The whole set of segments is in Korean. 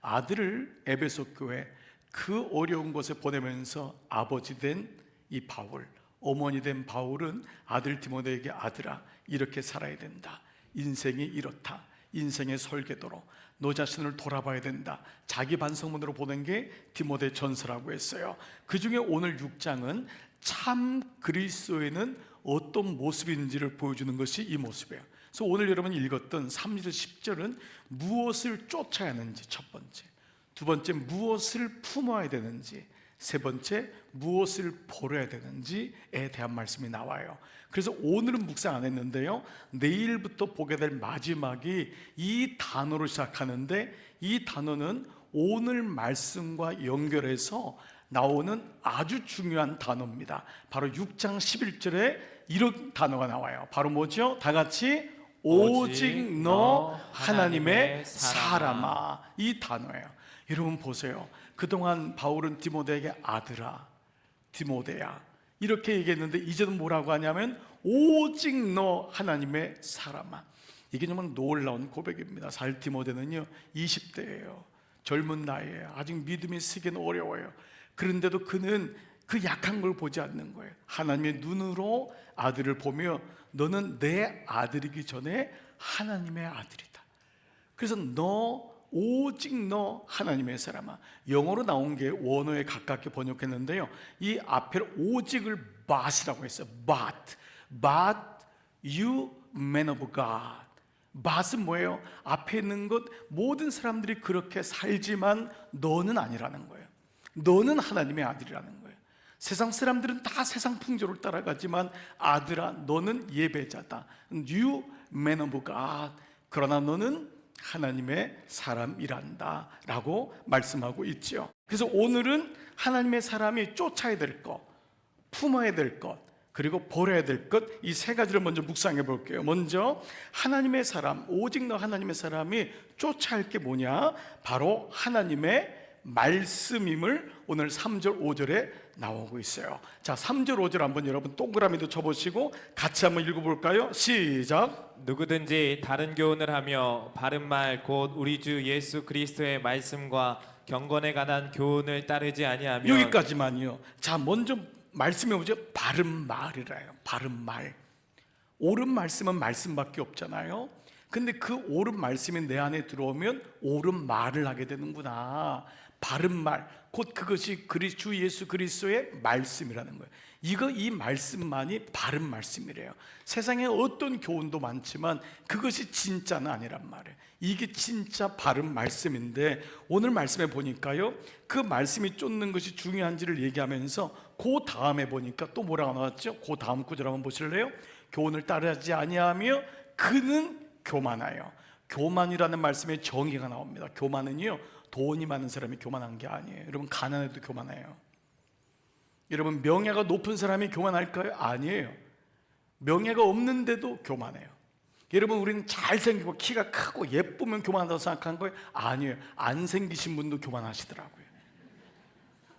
아들을 에베소 교회 그 어려운 곳에 보내면서 아버지 된 이 바울, 어머니 된 바울은 아들 디모데에게 아들아 이렇게 살아야 된다, 인생이 이렇다, 인생의 설계도로 너 자신을 돌아봐야 된다, 자기 반성문으로 보낸 게 디모데 전서라고 했어요. 그 중에 오늘 6장은 참 그리스도에는 어떤 모습인지를 보여주는 것이 이 모습이에요. 그래서 오늘 여러분이 읽었던 3절 10절은 무엇을 쫓아야 하는지 첫 번째, 두 번째 무엇을 품어야 되는지, 세 번째 무엇을 버려야 되는지에 대한 말씀이 나와요. 그래서 오늘은 묵상 안 했는데요, 내일부터 보게 될 마지막이 이 단어로 시작하는데, 이 단어는 오늘 말씀과 연결해서 나오는 아주 중요한 단어입니다. 바로 6장 11절에 이런 단어가 나와요. 바로 뭐죠? 다 같이 오직 너 하나님의 사람아, 이 단어예요. 여러분 보세요. 그동안 바울은 디모데에게 아들아, 디모데야 이렇게 얘기했는데 이제는 뭐라고 하냐면 오직 너 하나님의 사람아. 이게 정말 놀라운 고백입니다. 사실 디모데는요 20대예요. 젊은 나이에 아직 믿음이 쓰기는 어려워요. 그런데도 그는 그 약한 걸 보지 않는 거예요. 하나님의 눈으로 아들을 보며 너는 내 아들이기 전에 하나님의 아들이다. 그래서 너 오직 너 하나님의 사람아. 영어로 나온 게 원어에 가깝게 번역했는데요, 이 앞에 오직을 but이라고 했어요. but you man of God. but은 뭐예요? 앞에 있는 것, 모든 사람들이 그렇게 살지만 너는 아니라는 거예요. 너는 하나님의 아들이라는 거예요. 세상 사람들은 다 세상 풍조를 따라가지만 아들아 너는 예배자다. You man of God. 그러나 너는 하나님의 사람이란다 라고 말씀하고 있죠. 그래서 오늘은 하나님의 사람이 쫓아야 될 것, 품어야 될 것, 그리고 버려야 될 것, 이 세 가지를 먼저 묵상해 볼게요. 먼저 하나님의 사람, 오직 너 하나님의 사람이 쫓아야 할 게 뭐냐? 바로 하나님의 말씀임을 오늘 3절 5절에 나오고 있어요. 자, 3절 5절 한번 여러분 동그라미도 쳐보시고 같이 한번 읽어볼까요? 시작. 누구든지 다른 교훈을 하며 바른 말 곧 우리 주 예수 그리스도의 말씀과 경건에 관한 교훈을 따르지 아니하면. 여기까지만요. 자, 먼저 말씀해 보죠. 바른 말이라요. 바른 말. 옳은 말씀은 말씀밖에 없잖아요. 근데 그 옳은 말씀이 내 안에 들어오면 옳은 말을 하게 되는구나. 바른 말, 곧 그것이 주 예수 그리스도의 말씀이라는 거예요. 이 말씀만이 바른 말씀이래요. 세상에 어떤 교훈도 많지만 그것이 진짜는 아니란 말이에요. 이게 진짜 바른 말씀인데, 오늘 말씀에 보니까요, 그 말씀이 쫓는 것이 중요한지를 얘기하면서 그 다음에 보니까 또 뭐라고 나왔죠? 그 다음 구절 한번 보실래요? 교훈을 따르지 아니하며 그는 교만하여. 교만이라는 말씀에 정의가 나옵니다. 교만은요, 돈이 많은 사람이 교만한 게 아니에요. 여러분 가난해도 교만해요. 여러분 명예가 높은 사람이 교만할까요? 아니에요. 명예가 없는데도 교만해요. 여러분 우리는 잘생기고 키가 크고 예쁘면 교만하다고 생각한 거예요? 아니에요. 안 생기신 분도 교만하시더라고요.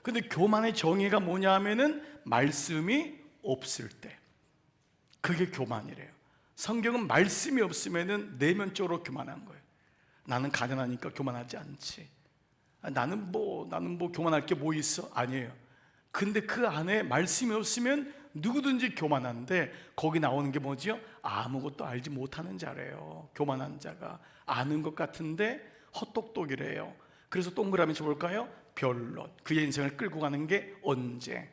근데 교만의 정의가 뭐냐 하면은 말씀이 없을 때, 그게 교만이래요. 성경은 말씀이 없으면은 내면적으로 교만한 거예요. 나는 가난하니까 교만하지 않지. 나는 뭐 교만할 게 뭐 있어? 아니에요. 근데 그 안에 말씀이 없으면 누구든지 교만한데, 거기 나오는 게 뭐지요? 아무것도 알지 못하는 자래요. 교만한 자가 아는 것 같은데 헛똑똑이래요. 그래서 동그라미 쳐볼까요? 변론, 그의 인생을 끌고 가는 게 언쟁,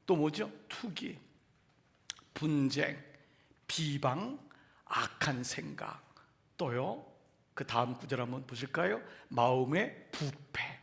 또 뭐죠? 투기, 분쟁, 비방, 악한 생각, 또요 그 다음 구절 한번 보실까요? 마음의 부패,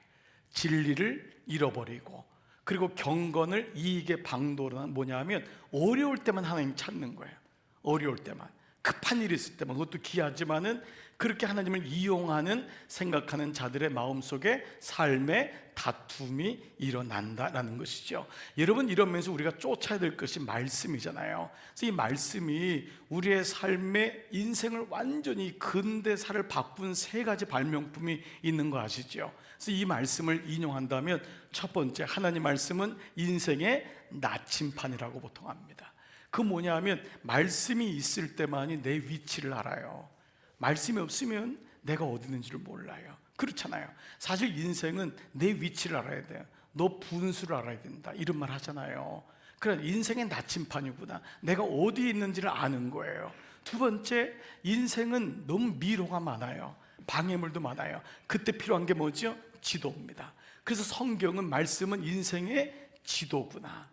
진리를 잃어버리고, 그리고 경건을 이익의 방도로는 뭐냐 하면 어려울 때만 하나님 찾는 거예요. 어려울 때만, 급한 일이 있을 때만, 그것도 귀하지만은 그렇게 하나님을 이용하는 생각하는 자들의 마음속에 삶의 다툼이 일어난다라는 것이죠. 여러분 이러면서 우리가 쫓아야 될 것이 말씀이잖아요. 그래서 이 말씀이 우리의 삶의 인생을 완전히 근대사를 바꾼 세 가지 발명품이 있는 거 아시죠? 그래서 이 말씀을 인용한다면 첫 번째, 하나님 말씀은 인생의 나침판이라고 보통 합니다. 그 뭐냐 하면 말씀이 있을 때만이 내 위치를 알아요. 말씀이 없으면 내가 어디 있는지를 몰라요. 그렇잖아요. 사실 인생은 내 위치를 알아야 돼요. 너 분수를 알아야 된다, 이런 말 하잖아요. 그래, 인생의 나침판이구나, 내가 어디에 있는지를 아는 거예요. 두 번째, 인생은 너무 미로가 많아요. 방해물도 많아요. 그때 필요한 게 뭐죠? 지도입니다. 그래서 성경은, 말씀은 인생의 지도구나,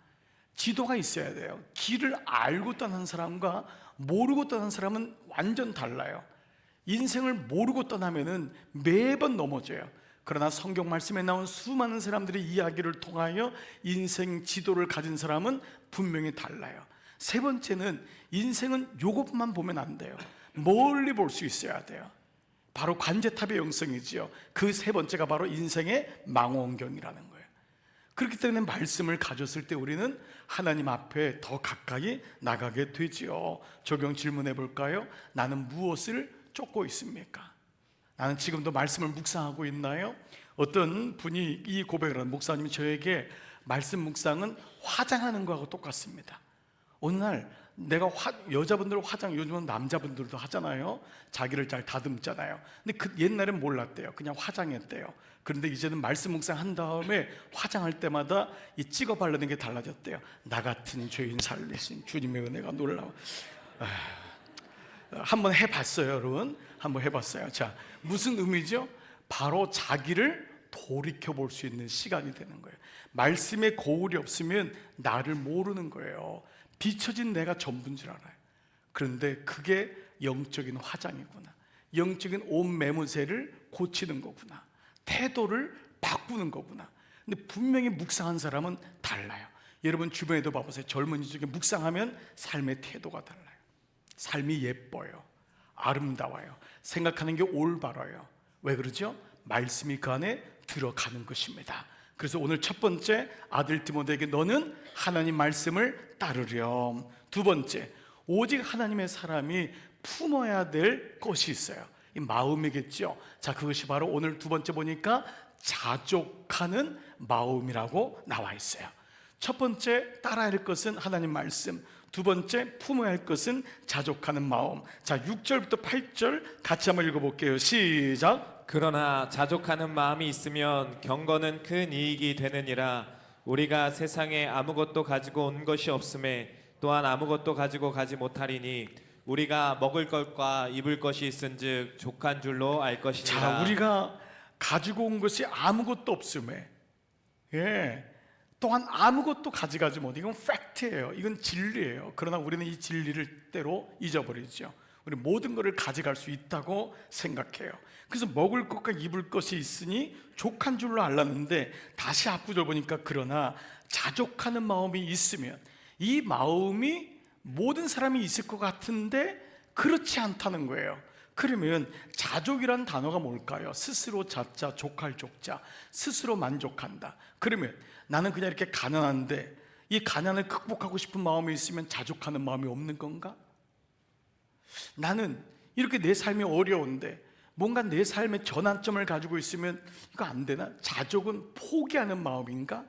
지도가 있어야 돼요. 길을 알고 떠난 사람과 모르고 떠난 사람은 완전 달라요. 인생을 모르고 떠나면은 매번 넘어져요. 그러나 성경 말씀에 나온 수많은 사람들의 이야기를 통하여 인생 지도를 가진 사람은 분명히 달라요. 세 번째는, 인생은 요것만 보면 안 돼요. 멀리 볼 수 있어야 돼요. 바로 관제탑의 영성이지요. 그 세 번째가 바로 인생의 망원경이라는 거예요. 그렇기 때문에 말씀을 가졌을 때 우리는 하나님 앞에 더 가까이 나가게 되지요. 적용 질문해 볼까요? 나는 무엇을 쫓고 있습니까? 나는 지금도 말씀을 묵상하고 있나요? 어떤 분이 이 고백을 하는, 목사님이 저에게 말씀 묵상은 화장하는 거하고 똑같습니다. 어느 날 내가 여자분들 화장, 요즘은 남자분들도 하잖아요. 자기를 잘 다듬잖아요. 근데 옛날엔 몰랐대요. 그냥 화장했대요. 그런데 이제는 말씀 묵상 한 다음에 화장할 때마다 이 찍어 바르는 게 달라졌대요. 나 같은 죄인 살리신 주님의 은혜가 놀라워. 한번 해봤어요, 여러분. 한번 해봤어요. 자, 무슨 의미죠? 바로 자기를 돌이켜 볼 수 있는 시간이 되는 거예요. 말씀에 거울이 없으면 나를 모르는 거예요. 비춰진 내가 전부인 줄 알아요. 그런데 그게 영적인 화장이구나, 영적인 옷 매무새를 고치는 거구나, 태도를 바꾸는 거구나. 근데 분명히 묵상한 사람은 달라요. 여러분 주변에도 봐보세요. 젊은이 중에 묵상하면 삶의 태도가 달라요. 삶이 예뻐요, 아름다워요, 생각하는 게 올바라요. 왜 그러죠? 말씀이 그 안에 들어가는 것입니다. 그래서 오늘 첫 번째, 아들 디모데에게 너는 하나님 말씀을 따르렴. 두 번째, 오직 하나님의 사람이 품어야 될 것이 있어요. 이 마음이겠죠. 자, 그것이 바로 오늘 두 번째 보니까 자족하는 마음이라고 나와 있어요. 첫 번째, 따라야 할 것은 하나님 말씀. 두 번째, 품어야 할 것은 자족하는 마음. 자, 6절부터 8절 같이 한번 읽어볼게요. 시작. 그러나 자족하는 마음이 있으면 경건은 큰 이익이 되느니라. 우리가 세상에 아무것도 가지고 온 것이 없음에 또한 아무것도 가지고 가지 못하리니 우리가 먹을 것과 입을 것이 있은즉 족한 줄로 알 것이니라. 자, 우리가 가지고 온 것이 아무것도 없음에, 또한 아무것도 가져가지 못. 이건 팩트예요. 이건 진리예요. 그러나 우리는 이 진리를 때로 잊어버리죠. 우리 모든 것을 가져갈 수 있다고 생각해요. 그래서 먹을 것과 입을 것이 있으니 족한 줄로 알았는데, 다시 앞구절 보니까 그러나 자족하는 마음이 있으면, 이 마음이 모든 사람이 있을 것 같은데 그렇지 않다는 거예요. 그러면 자족이란 단어가 뭘까요? 스스로 자자, 족할 족자, 스스로 만족한다. 그러면 나는 그냥 이렇게 가난한데 이 가난을 극복하고 싶은 마음이 있으면 자족하는 마음이 없는 건가? 나는 이렇게 내 삶이 어려운데 뭔가 내 삶의 전환점을 가지고 있으면 이거 안 되나? 자족은 포기하는 마음인가?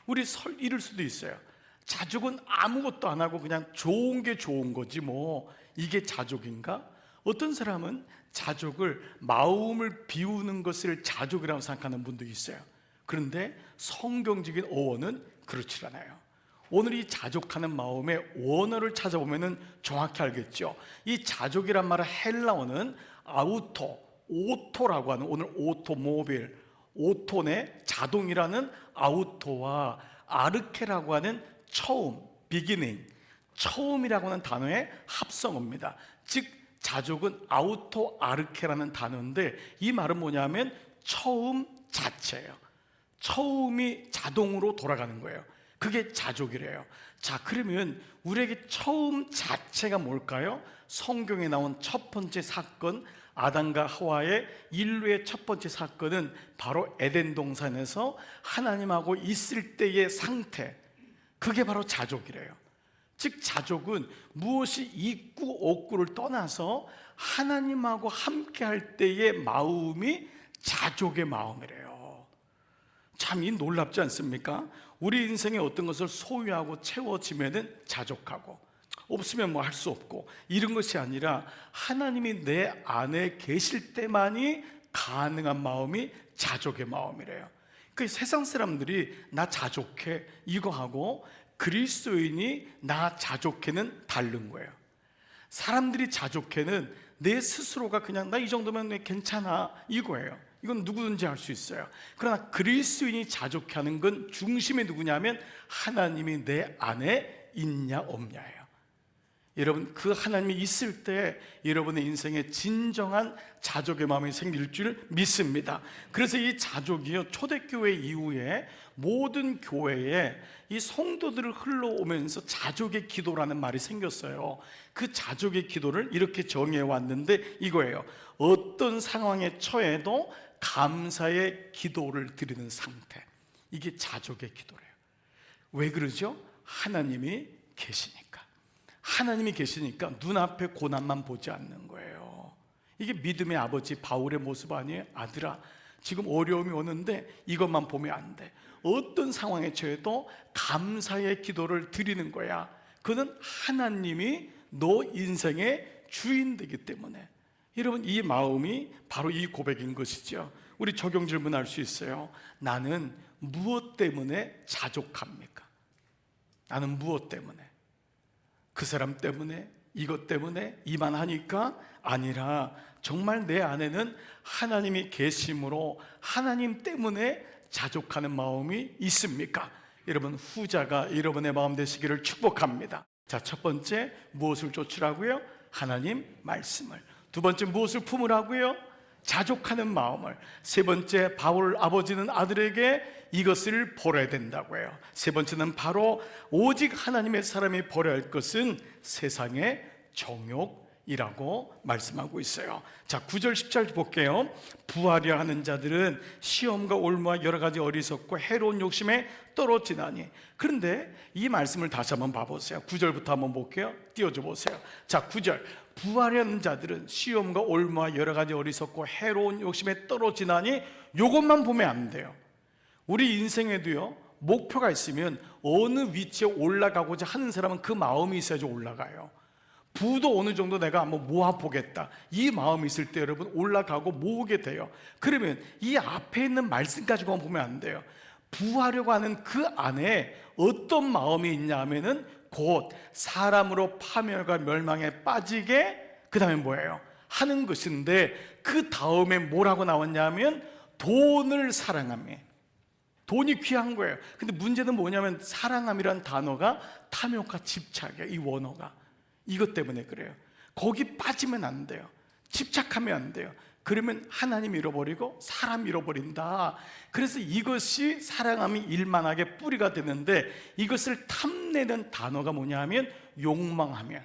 우리 이럴 수도 있어요. 자족은 아무것도 안 하고 그냥 좋은 게 좋은 거지 뭐, 이게 자족인가? 어떤 사람은 자족을, 마음을 비우는 것을 자족이라고 생각하는 분도 있어요. 그런데 성경적인 어원은 그렇지 않아요. 오늘 이 자족하는 마음의 원어를 찾아보면 정확히 알겠죠. 이 자족이란 말의 헬라어는 오토라고 하는, 오늘 오토모빌, 오토네 자동이라는 아우토와 아르케라고 하는 처음, 비기닝, 처음이라고 하는 단어의 합성어입니다. 즉 자족은 아우토 아르케라는 단어인데, 이 말은 뭐냐면 처음 자체예요. 처음이 자동으로 돌아가는 거예요. 그게 자족이래요. 자, 그러면 우리에게 처음 자체가 뭘까요? 성경에 나온 첫 번째 사건, 아담과 하와의 인류의 첫 번째 사건은 바로 에덴 동산에서 하나님하고 있을 때의 상태, 그게 바로 자족이래요. 즉 자족은 무엇이 있고 없고를 떠나서 하나님하고 함께 할 때의 마음이 자족의 마음이래요. 참 이 놀랍지 않습니까? 우리 인생에 어떤 것을 소유하고 채워지면은 자족하고, 없으면 뭐 할 수 없고, 이런 것이 아니라 하나님이 내 안에 계실 때만이 가능한 마음이 자족의 마음이래요. 그 세상 사람들이 나 자족해 이거 하고 그리스도인이 나 자족해는 다른 거예요. 사람들이 자족해는 내 스스로가 그냥 나 이 정도면 괜찮아 이거예요. 이건 누구든지 할 수 있어요. 그러나 그리스도인이 자족하는 건 중심이 누구냐면 하나님이 내 안에 있냐 없냐예요. 여러분, 그 하나님이 있을 때 여러분의 인생에 진정한 자족의 마음이 생길 줄 믿습니다. 그래서 이 자족이요, 초대교회 이후에 모든 교회에 이 성도들을 흘러오면서 자족의 기도라는 말이 생겼어요. 그 자족의 기도를 이렇게 정해 왔는데 이거예요. 어떤 상황에 처해도 감사의 기도를 드리는 상태. 이게 자족의 기도래요. 왜 그러죠? 하나님이 계시니까. 하나님이 계시니까 눈앞에 고난만 보지 않는 거예요. 이게 믿음의 아버지 바울의 모습 아니에요? 아들아, 지금 어려움이 오는데 이것만 보면 안 돼. 어떤 상황에 처해도 감사의 기도를 드리는 거야. 그는 하나님이 너 인생의 주인 되기 때문에. 여러분, 이 마음이 바로 이 고백인 것이죠. 우리 적용 질문할 수 있어요. 나는 무엇 때문에 자족합니까? 나는 무엇 때문에? 그 사람 때문에, 이것 때문에, 이만 하니까 아니라 정말 내 안에는 하나님이 계심으로 하나님 때문에 자족하는 마음이 있습니까? 여러분, 후자가 여러분의 마음 되시기를 축복합니다. 자, 첫 번째, 무엇을 쫓으라고요? 하나님 말씀을. 두 번째, 무엇을 품으라고요? 자족하는 마음을. 세 번째, 바울 아버지는 아들에게 이것을 버려야 된다고 해요. 세 번째는 바로 오직 하나님의 사람이 버려야 할 것은 세상의 정욕이라고 말씀하고 있어요. 자, 9절 10절 볼게요. 부하려 하는 자들은 시험과 올무와 여러 가지 어리석고 해로운 욕심에 떨어지나니. 그런데 이 말씀을 다시 한번 봐보세요. 9절부터 한번 볼게요. 띄워줘 보세요. 자, 9절. 부하려는 자들은 시험과 올무와 여러 가지 어리석고 해로운 욕심에 떨어지나니. 요것만 보면 안 돼요. 우리 인생에도요, 목표가 있으면 어느 위치에 올라가고자 하는 사람은 그 마음이 있어야지 올라가요. 부도 어느 정도 내가 한번 모아보겠다, 이 마음이 있을 때 여러분 올라가고 모으게 돼요. 그러면 이 앞에 있는 말씀 가지고만 보면 안 돼요. 부하려고 하는 그 안에 어떤 마음이 있냐 하면은 곧 사람으로 파멸과 멸망에 빠지게, 그 다음에 뭐예요? 하는 것인데, 그 다음에 뭐라고 나왔냐 하면 돈을 사랑하며. 돈이 귀한 거예요. 근데 문제는 뭐냐면 사랑함이란 단어가 탐욕과 집착이에요. 이 원어가. 이것 때문에 그래요. 거기 빠지면 안 돼요. 집착하면 안 돼요. 그러면 하나님 잃어버리고 사람 잃어버린다. 그래서 이것이 사랑함이 일만하게 뿌리가 되는데, 이것을 탐내는 단어가 뭐냐 하면 욕망하면.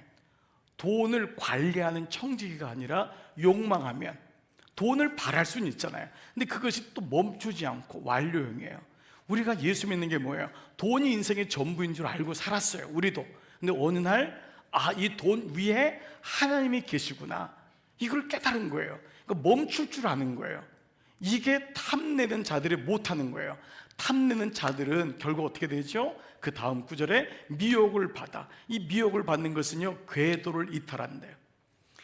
돈을 관리하는 청지기가 아니라 욕망하면. 돈을 바랄 수는 있잖아요. 근데 그것이 또 멈추지 않고 완료형이에요. 우리가 예수 믿는 게 뭐예요? 돈이 인생의 전부인 줄 알고 살았어요, 우리도. 근데 어느 날, 아, 이 돈 위에 하나님이 계시구나, 이걸 깨달은 거예요. 그러니까 멈출 줄 아는 거예요. 이게 탐내는 자들이 못하는 거예요. 탐내는 자들은 결국 어떻게 되죠? 그 다음 구절에 미혹을 받아. 이 미혹을 받는 것은요, 궤도를 이탈한대요.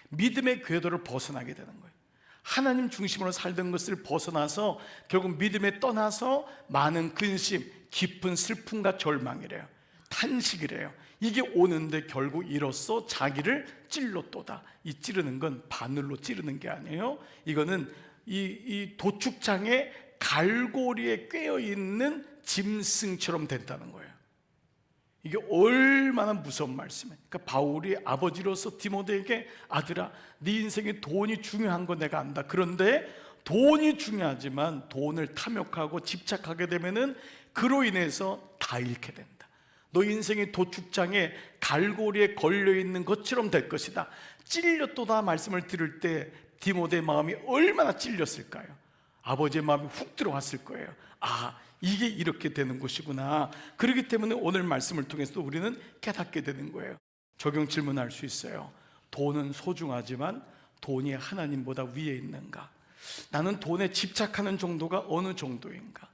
믿음의 궤도를 벗어나게 되는 거예요. 하나님 중심으로 살던 것을 벗어나서 결국 믿음에 떠나서 많은 근심, 깊은 슬픔과 절망이래요. 탄식이래요. 이게 오는데 결국 이로써 자기를 찔렀도다. 이 찌르는 건 바늘로 찌르는 게 아니에요. 이거는 이 도축장의 갈고리에 꿰어있는 짐승처럼 된다는 거예요. 이게 얼마나 무서운 말씀이에요. 그러니까 바울이 아버지로서 디모데에게, 아들아, 네 인생에 돈이 중요한 거 내가 안다. 그런데 돈이 중요하지만 돈을 탐욕하고 집착하게 되면은 그로 인해서 다 잃게 된다. 너 인생의 도축장에 갈고리에 걸려있는 것처럼 될 것이다. 찔렸도다 말씀을 들을 때 디모데의 마음이 얼마나 찔렸을까요? 아버지의 마음이 훅 들어왔을 거예요. 아, 이게 이렇게 되는 것이구나. 그렇기 때문에 오늘 말씀을 통해서 우리는 깨닫게 되는 거예요. 적용 질문할 수 있어요. 돈은 소중하지만 돈이 하나님보다 위에 있는가? 나는 돈에 집착하는 정도가 어느 정도인가?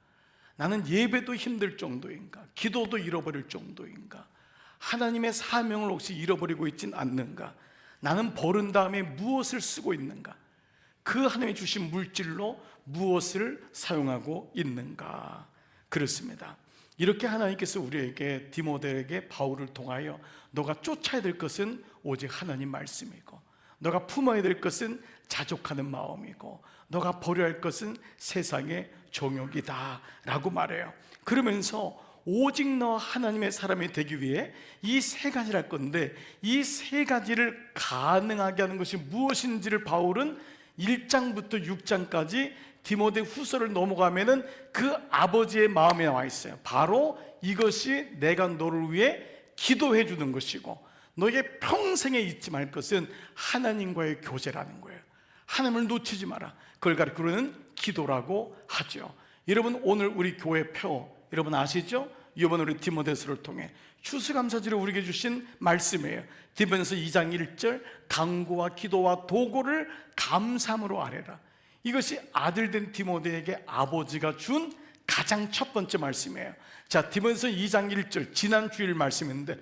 나는 예배도 힘들 정도인가? 기도도 잃어버릴 정도인가? 하나님의 사명을 혹시 잃어버리고 있진 않는가? 나는 버른 다음에 무엇을 쓰고 있는가? 그 하나님이 주신 물질로 무엇을 사용하고 있는가? 그렇습니다. 이렇게 하나님께서 우리에게, 디모데에게 바울을 통하여 너가 쫓아야 될 것은 오직 하나님 말씀이고, 너가 품어야 될 것은 자족하는 마음이고, 너가 버려야 할 것은 세상의 정욕이다 라고 말해요. 그러면서 오직 너 하나님의 사람이 되기 위해 이 세 가지를 할 건데, 이 세 가지를 가능하게 하는 것이 무엇인지를 바울은 1장부터 6장까지 디모데 후서를 넘어가면은 그 아버지의 마음에 나와 있어요. 바로 이것이 내가 너를 위해 기도해 주는 것이고, 너에게 평생에 잊지 말 것은 하나님과의 교제라는 거예요. 하나님을 놓치지 마라. 그걸 가리키는 기도라고 하죠. 여러분, 오늘 우리 교회 표 여러분 아시죠? 이번 우리 디모데서를 통해 추수감사절에 우리에게 주신 말씀이에요. 디모데서 2장 1절, 간구와 기도와 도고를 감사함으로 아뢰라. 이것이 아들된 디모데에게 아버지가 준 가장 첫 번째 말씀이에요. 자, 디모데서 2장 1절, 지난 주일 말씀인데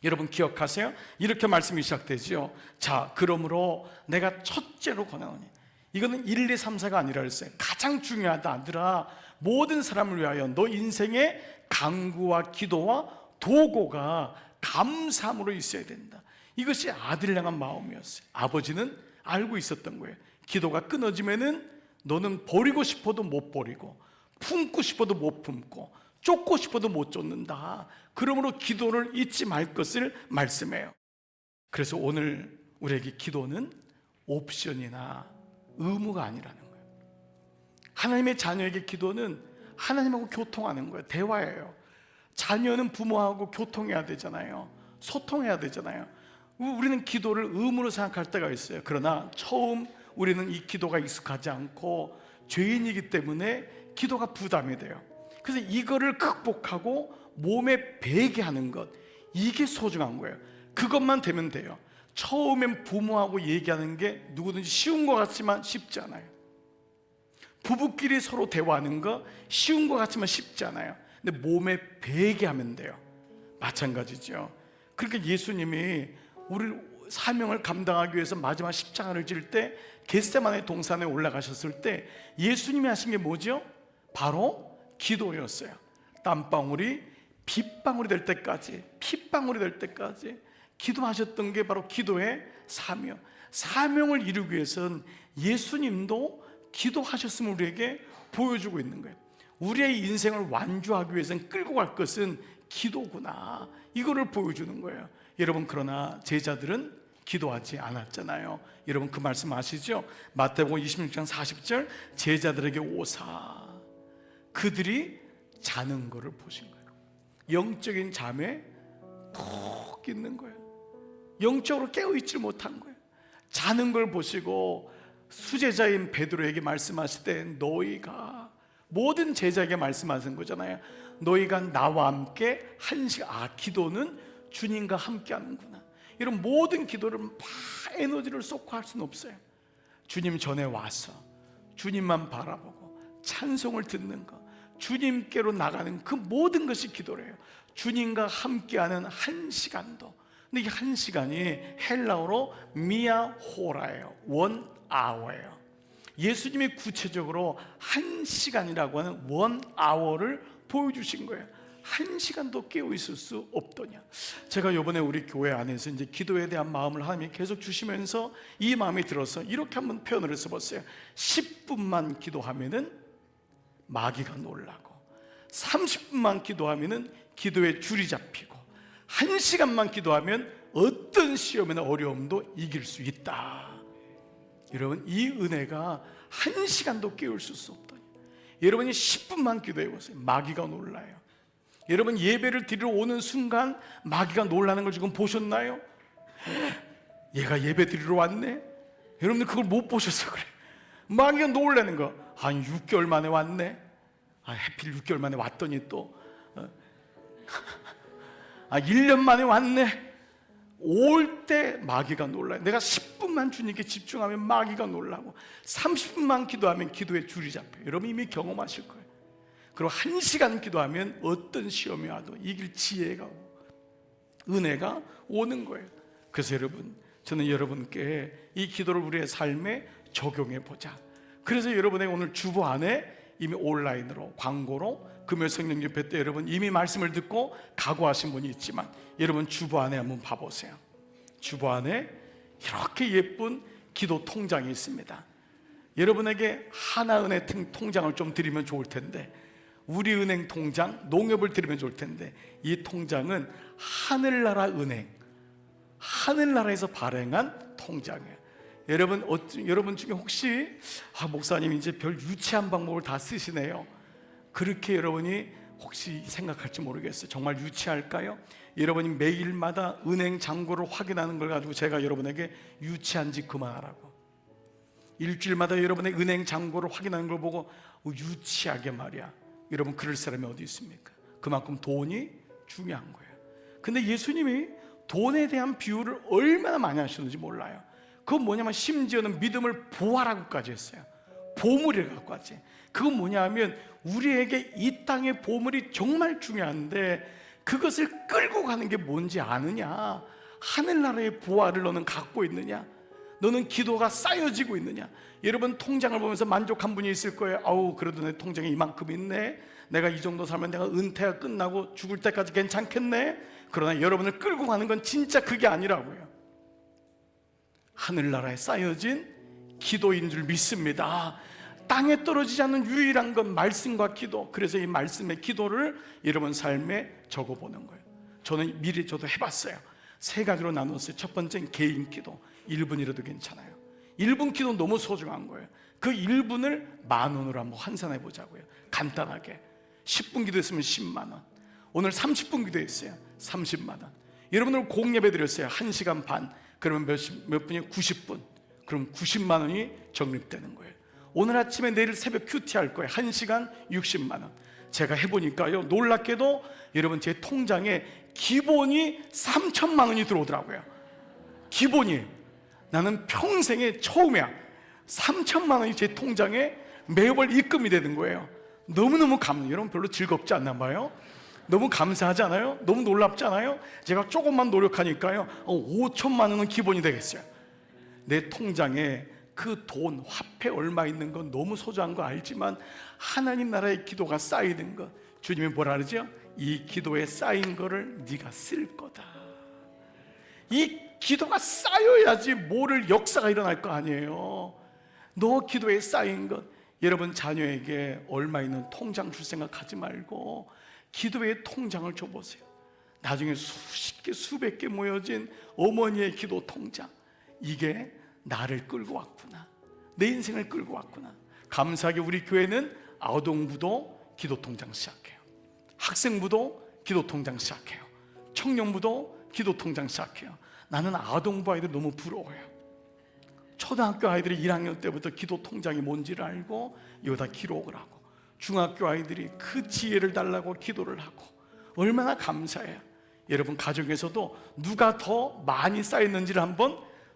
여러분 기억하세요? 이렇게 말씀이 시작되죠. 자, 그러므로 내가 첫째로 권하노니, 이거는 1, 2, 3, 4가 아니라 그랬어요. 가장 중요하다 아들아, 모든 사람을 위하여 너 인생의 간구와 기도와 도고가 감사함으로 있어야 된다. 이것이 아들을 향한 마음이었어요. 아버지는 알고 있었던 거예요. 기도가 끊어지면은 너는 버리고 싶어도 못 버리고, 품고 싶어도 못 품고, 쫓고 싶어도 못 쫓는다. 그러므로 기도를 잊지 말 것을 말씀해요. 그래서 오늘 우리에게 기도는 옵션이나 의무가 아니라는 거예요. 하나님의 자녀에게 기도는 하나님하고 교통하는 거예요. 대화예요. 자녀는 부모하고 교통해야 되잖아요. 소통해야 되잖아요. 우리는 기도를 의무로 생각할 때가 있어요. 그러나 처음 우리는 이 기도가 익숙하지 않고 죄인이기 때문에 기도가 부담이 돼요. 그래서 이거를 극복하고 몸에 배게 하는 것, 이게 소중한 거예요. 그것만 되면 돼요. 처음엔 부모하고 얘기하는 게 누구든지 쉬운 것 같지만 쉽지 않아요. 부부끼리 서로 대화하는 거 쉬운 것 같지만 쉽지 않아요. 근데 몸에 배게 하면 돼요. 마찬가지죠. 그러니까 예수님이 우리 사명을 감당하기 위해서 마지막 십자가를 질 때 겟세마네 동산에 올라가셨을 때 예수님이 하신 게 뭐죠? 바로 기도였어요. 땀방울이 빗방울이 될 때까지, 핏방울이 될 때까지 기도하셨던 게 바로 기도의 사명. 사명을 이루기 위해서는 예수님도 기도하셨음을 우리에게 보여주고 있는 거예요. 우리의 인생을 완주하기 위해서는 끌고 갈 것은 기도구나, 이거를 보여주는 거예요. 여러분, 그러나 제자들은 기도하지 않았잖아요. 여러분 그 말씀 아시죠? 마태복음 26장 40절, 제자들에게 오사 그들이 자는 것을 보신 거예요. 영적인 잠에 푹 있는 거예요. 영적으로 깨어있지 못한 거예요. 자는 걸 보시고 수제자인 베드로에게 말씀하실 때 너희가, 모든 제자에게 말씀하신 거잖아요. 너희가 나와 함께 한 시간, 기도는 주님과 함께 하는구나. 이런 모든 기도를 막 에너지를 쏟고 할 수는 없어요. 주님 전에 와서 주님만 바라보고 찬송을 듣는 것, 주님께로 나가는 그 모든 것이 기도래요. 주님과 함께하는 한 시간도. 근데 이 한 시간이 헬라어로 미아호라예요. 원 아워예요. 예수님이 구체적으로 한 시간이라고 하는 원 아워를 보여주신 거예요. 한 시간도 깨어 있을 수 없더냐. 제가 이번에 우리 교회 안에서 이제 기도에 대한 마음을 하나님이 계속 주시면서 이 마음이 들어서 이렇게 한번 표현을 해봤어요. 10분만 기도하면은 마귀가 놀라고, 30분만 기도하면은 기도에 줄이 잡히고, 1시간만 기도하면 어떤 시험이나 어려움도 이길 수 있다. 여러분, 이 은혜가 1시간도 깨울 수 없더니, 여러분이 10분만 기도해 보세요. 마귀가 놀라요. 여러분, 예배를 드리러 오는 순간 마귀가 놀라는 걸 지금 보셨나요? 얘가 예배 드리러 왔네? 여러분들 그걸 못 보셔서 그래. 마귀가 놀라는 거. 한 6개월 만에 왔네. 해필 6개월 만에 왔더니 또 1년 만에 왔네. 올 때 마귀가 놀라요. 내가 10분만 주님께 집중하면 마귀가 놀라고, 30분만 기도하면 기도에 줄이 잡혀요. 여러분 이미 경험하실 거예요. 그리고 1시간 기도하면 어떤 시험이 와도 이길 지혜가 오고 은혜가 오는 거예요. 그래서 여러분, 저는 여러분께 이 기도를 우리의 삶의 적용해 보자. 그래서 여러분의 오늘 주보 안에 이미 온라인으로 광고로 금요 성령 집회 때 여러분 이미 말씀을 듣고 각오하신 분이 있지만 여러분 주보 안에 한번 봐보세요. 주보 안에 이렇게 예쁜 기도 통장이 있습니다. 여러분에게 하나은행 통장을 좀 드리면 좋을 텐데, 우리은행 통장, 농협을 드리면 좋을 텐데, 이 통장은 하늘나라 은행, 하늘나라에서 발행한 통장이에요. 여러분 중에 혹시 목사님 이제 별 유치한 방법을 다 쓰시네요, 그렇게 여러분이 혹시 생각할지 모르겠어요. 정말 유치할까요? 여러분이 매일마다 은행 잔고를 확인하는 걸 가지고 제가 여러분에게 유치한지 그만하라고, 일주일마다 여러분의 은행 잔고를 확인하는 걸 보고 유치하게 말이야, 여러분 그럴 사람이 어디 있습니까? 그만큼 돈이 중요한 거예요. 근데 예수님이 돈에 대한 비유를 얼마나 많이 하시는지 몰라요. 그건 뭐냐면 심지어는 믿음을 보화라고까지 했어요. 보물이라고 하지. 그건 뭐냐면 우리에게 이 땅의 보물이 정말 중요한데 그것을 끌고 가는 게 뭔지 아느냐? 하늘나라의 보화를 너는 갖고 있느냐? 너는 기도가 쌓여지고 있느냐? 여러분 통장을 보면서 만족한 분이 있을 거예요. 아우 그래도 내 통장에 이만큼 있네, 내가 이 정도 살면 내가 은퇴가 끝나고 죽을 때까지 괜찮겠네. 그러나 여러분을 끌고 가는 건 진짜 그게 아니라고요. 하늘나라에 쌓여진 기도인 줄 믿습니다. 땅에 떨어지지 않는 유일한 건 말씀과 기도. 그래서 이 말씀의 기도를 여러분 삶에 적어보는 거예요. 저는 미리 저도 해봤어요. 세 가지로 나눴어요. 첫 번째는 개인 기도, 1분이라도 괜찮아요. 1분 기도 너무 소중한 거예요. 그 1분을 10,000원으로 한번 환산해 보자고요. 간단하게 10분 기도했으면 10만 원, 오늘 30분 기도했어요, 30만 원. 여러분들 공예배 드렸어요, 1시간 반. 그러면 몇 분이 90분, 그럼 90만 원이 적립되는 거예요. 오늘 아침에 내일 새벽 큐티 할 거예요, 1시간 60만 원. 제가 해보니까요, 놀랍게도 여러분 제 통장에 기본이 3천만 원이 들어오더라고요. 기본이. 나는 평생에 처음이야. 3천만 원이 제 통장에 매월 입금이 되는 거예요. 너무너무 여러분 별로 즐겁지 않나 봐요. 너무 감사하지 않아요? 너무 놀랍지 않아요? 제가 조금만 노력하니까요 5천만 원은 기본이 되겠어요. 내 통장에 그 돈, 화폐 얼마 있는 건 너무 소중한 거 알지만 하나님 나라의 기도가 쌓이는 것, 주님이 뭐라 그러죠? 이 기도에 쌓인 거를 네가 쓸 거다. 이 기도가 쌓여야지 뭐를 역사가 일어날 거 아니에요. 너 기도에 쌓인 것, 여러분 자녀에게 얼마 있는 통장 줄 생각하지 말고 기도의 통장을 줘보세요. 나중에 수십 개 수백 개 모여진 어머니의 기도 통장, 이게 나를 끌고 왔구나, 내 인생을 끌고 왔구나. 감사하게 우리 교회는 아동부도 기도 통장 시작해요, 학생부도 기도 통장 시작해요, 청년부도 기도 통장 시작해요. 나는 아동부 아이들 너무 부러워요. 초등학교 아이들이 1학년 때부터 기도 통장이 뭔지를 알고 여기다 기록을 하고, 중학교 아이들이 그 지혜를 달라고 기도를 하고, 얼마나 감사해요. 여러분 가정에서도 누가 더 많이 쌓였는지를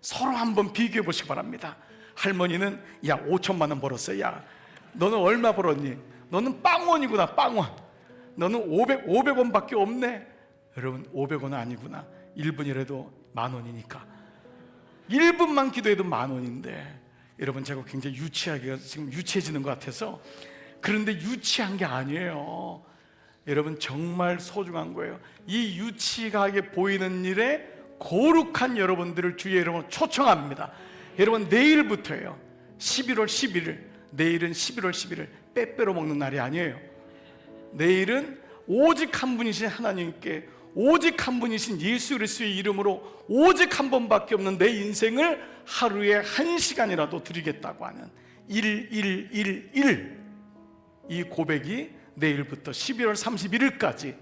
서로 한번 비교해 보시기 바랍니다. 할머니는 야 5천만 원 벌었어, 야 너는 얼마 벌었니? 너는 빵원이구나, 빵원. 너는 500원밖에 없네. 여러분 500원은 아니구나. 1분이라도 10,000원이니까 1분만 기도해도 10,000원인데, 여러분 제가 굉장히 유치하게 지금 유치해지는 것 같아서 그런데 유치한 게 아니에요. 여러분 정말 소중한 거예요. 이 유치하게 보이는 일에 거룩한 여러분들을 주의 이름으로 초청합니다. 여러분 내일부터예요. 11월 11일, 내일은 11월 11일 빼빼로 먹는 날이 아니에요. 내일은 오직 한 분이신 하나님께, 오직 한 분이신 예수 그리스도의 이름으로 오직 한 번밖에 없는 내 인생을 하루에 1시간이라도 드리겠다고 하는 11111, 이 고백이 내일부터 12월 31일까지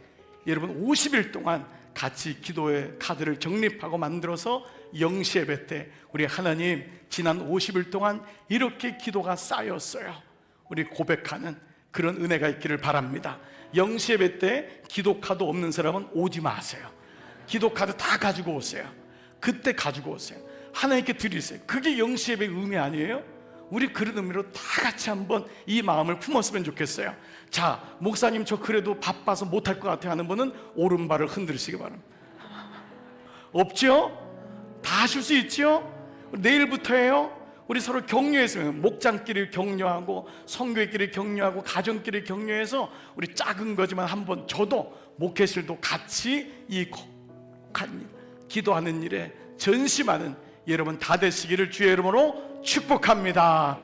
여러분 50일 동안 같이 기도의 카드를 정립하고 만들어서 영시 예배 때 우리 하나님 지난 50일 동안 이렇게 기도가 쌓였어요, 우리 고백하는 그런 은혜가 있기를 바랍니다. 영시 예배 때 기도 카드 없는 사람은 오지 마세요. 기도 카드 다 가지고 오세요. 그때 가지고 오세요. 하나님께 드리세요. 그게 영시 예배의 의미 아니에요? 우리 그런 의미로 다 같이 한번 이 마음을 품었으면 좋겠어요. 자, 목사님 저 그래도 바빠서 못할 것 같아 하는 분은 오른발을 흔들으시기 바랍니다. 없죠? 다 하실 수 있죠? 내일부터예요. 우리 서로 격려했으면 목장끼리 격려하고 선교회끼리 격려하고 가정끼리 격려해서 우리 작은 거지만 한번 저도 목회실도 같이 이 기도하는 일에 전심하는 여러분 다 되시기를 주의 이름으로 축복합니다.